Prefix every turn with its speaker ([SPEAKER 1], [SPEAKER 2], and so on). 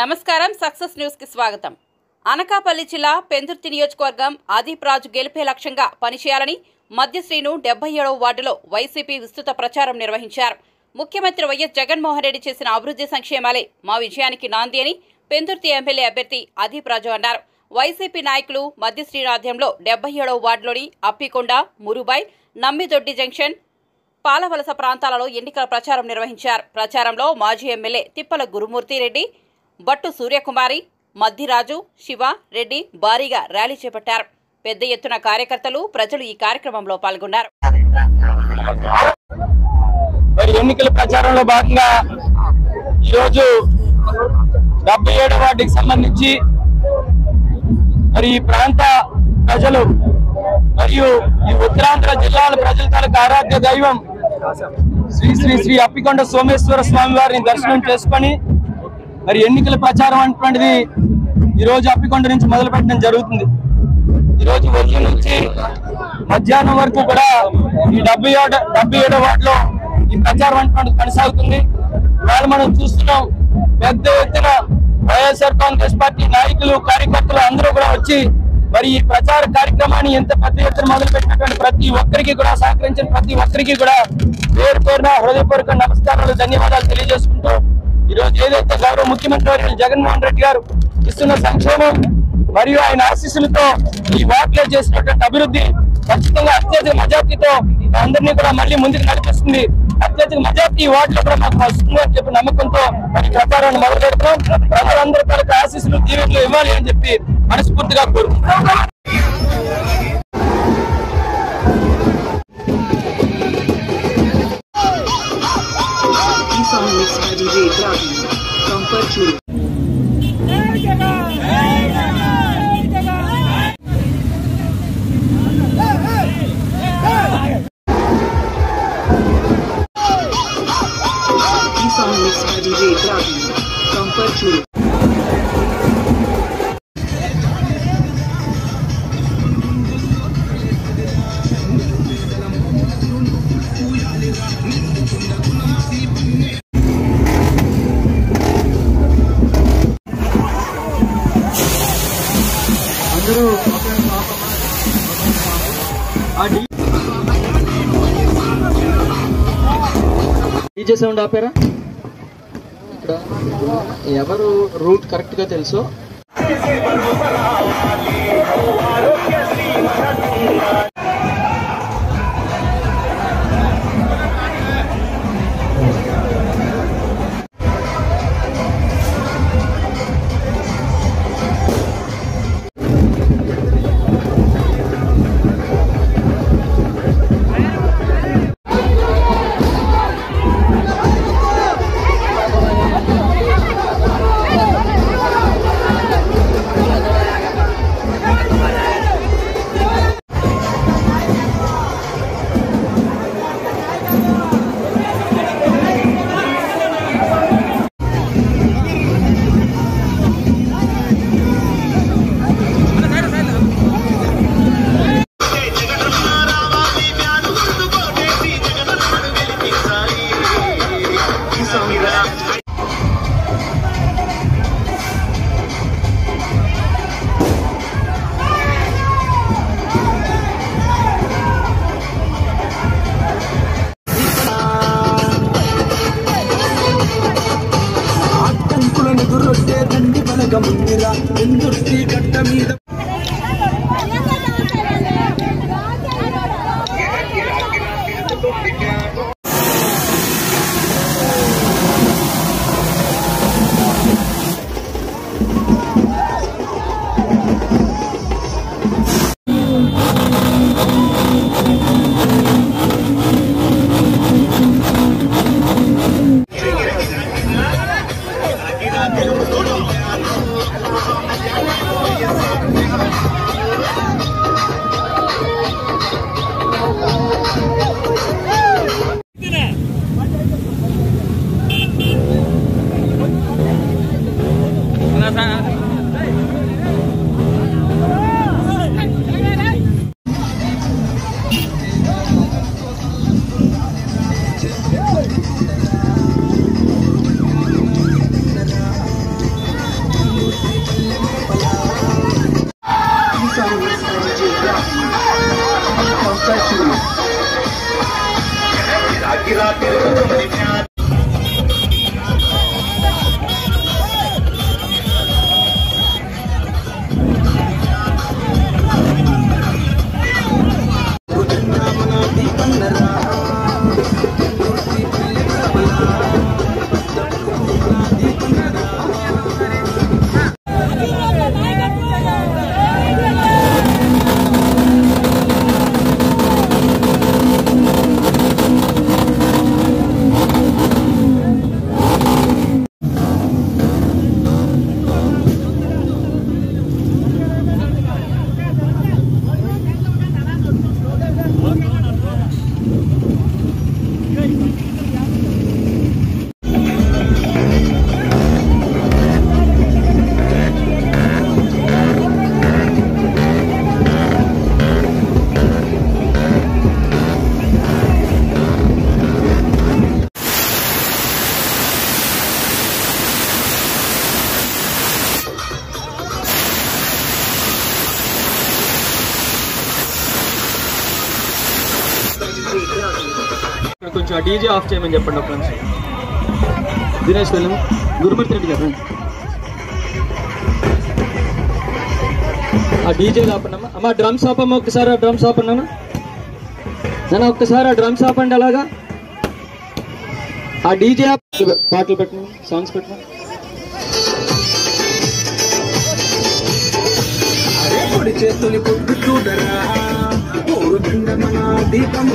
[SPEAKER 1] నమస్కారం. Success news కి స్వాగతం. అనకాపల్లి జిల్లా పెందుర్తి నియోజకవర్గం ఆదిప్ రాజు గెలిపే లక్ష్యంగా పనిచేయాలని మధ్యశ్రీను 77వ వార్డులో వైసీపీ విస్తృత ప్రచారం నిర్వహించారు. ముఖ్యమంత్రి వైఎస్ జగన్మోహన్ రెడ్డి చేసిన అభివృద్ధి సంక్షేమాలే మా విజయానికి నాంది అని పెందుర్తి ఎమ్మెల్యే అభ్యర్థి ఆదిప్ రాజు అన్నారు. వైసీపీ నాయకులు మధ్యశ్రీ ఆధ్వర్యంలో 77వ వార్డులోని అప్పికొండ, మురుబాయ్, నమ్మిదొడ్డి జంక్షన్, పాలవలస ప్రాంతాలలో ఎన్నికల ప్రచారం నిర్వహించారు. ప్రచారంలో మాజీ ఎమ్మెల్యే తిప్పల గురుమూర్తి రెడ్డి, బట్టు సూర్యకుమారి, మద్దిరాజు, శివ రెడ్డి భారీగా ర్యాలీ చేపట్టారు. పెద్ద ఎత్తున కార్యకర్తలు, ప్రజలు ఈ కార్యక్రమంలో పాల్గొన్నారు.
[SPEAKER 2] ఎన్నికల ప్రచారంలో భాగంగా ఈరోజు 77వ వార్డుకి సంబంధించి ఈ ప్రాంత ప్రజలు మరియు ఈ ఉత్తరాంధ్ర జిల్లాల ప్రజల తాలూకు ఆరాధ్య దైవం శ్రీ శ్రీ శ్రీ అప్పికొండ సోమేశ్వర స్వామి వారిని దర్శనం చేసుకొని ఎన్నికల ప్రచారం అటువంటిది ఈ రోజు అప్పికొండ నుంచి మొదలు పెట్టడం జరుగుతుంది. ఈ రోజు ఉదయం నుంచి మధ్యాహ్నం వరకు కూడా ఈ 77వ వార్డులో ఈ ప్రచారం అటువంటిది కొనసాగుతుంది. వాళ్ళు మనం చూస్తున్నాం, పెద్ద ఎత్తున వైఎస్ఆర్ కాంగ్రెస్ పార్టీ నాయకులు, కార్యకర్తలు అందరూ కూడా వచ్చి ఈ ప్రచార కార్యక్రమాన్ని ఎంత పెద్ద ఎత్తున మొదలు పెట్టినటువంటి ప్రతి ఒక్కరికి కూడా సహకరించిన ప్రతి ఒక్కరికి కూడా పేరు పేరున హృదయపూర్వక నమస్కారాలు, ధన్యవాదాలు తెలియజేసుకుంటూ ఈ రోజు ఏదైతే గౌరవ ముఖ్యమంత్రి జగన్మోహన్ రెడ్డి గారు ఇస్తున్న సంక్షేమం మరియు ఆయన ఆశీస్సులతో ఈ వార్డులో చేసినటువంటి అభివృద్ధి ఖచ్చితంగా అత్యధిక మెజార్టీతో అందరినీ కూడా మళ్ళీ ముందుకు నడిపిస్తుంది. అత్యధిక మెజార్టీ ఈ వార్డులో కూడా మాకు వస్తుంది అని చెప్పి నమ్మకంతో ప్రచారాన్ని మొదలు పెడతాం. ప్రజలందరూ తనకు ఆశీస్సులు, దీవెనలు ఇవ్వాలి అని చెప్పి మనస్ఫూర్తిగా కోరుకుంటున్నాం.
[SPEAKER 3] డీజే సౌండ్ ఆపారా? ఇక్కడ ఎవరు రూట్ కరెక్ట్ గా తెలుసో గట్ట మీద కొంచెం ఆ డీజే ఆఫ్ చేయమని చెప్పండి ఒక నిమిషం. దినేష్ వెళ్ళము, గురుమూర్తి రెడ్డి గారు ఆ డీజే ఆపండమ్మా. అమ్మ డ్రమ్స్ ఆపమ్మా, ఒక్కసారి ఆ డ్రమ్స్ ఆపండమ్మా. నేను ఒక్కసారి ఆ డ్రమ్స్ ఆపండి. అలాగా ఆ డీజే పాటలు పెట్టినా, సాంగ్స్ పెట్టినా.
[SPEAKER 4] చేతులు పొద్దు చూడరా, దీపం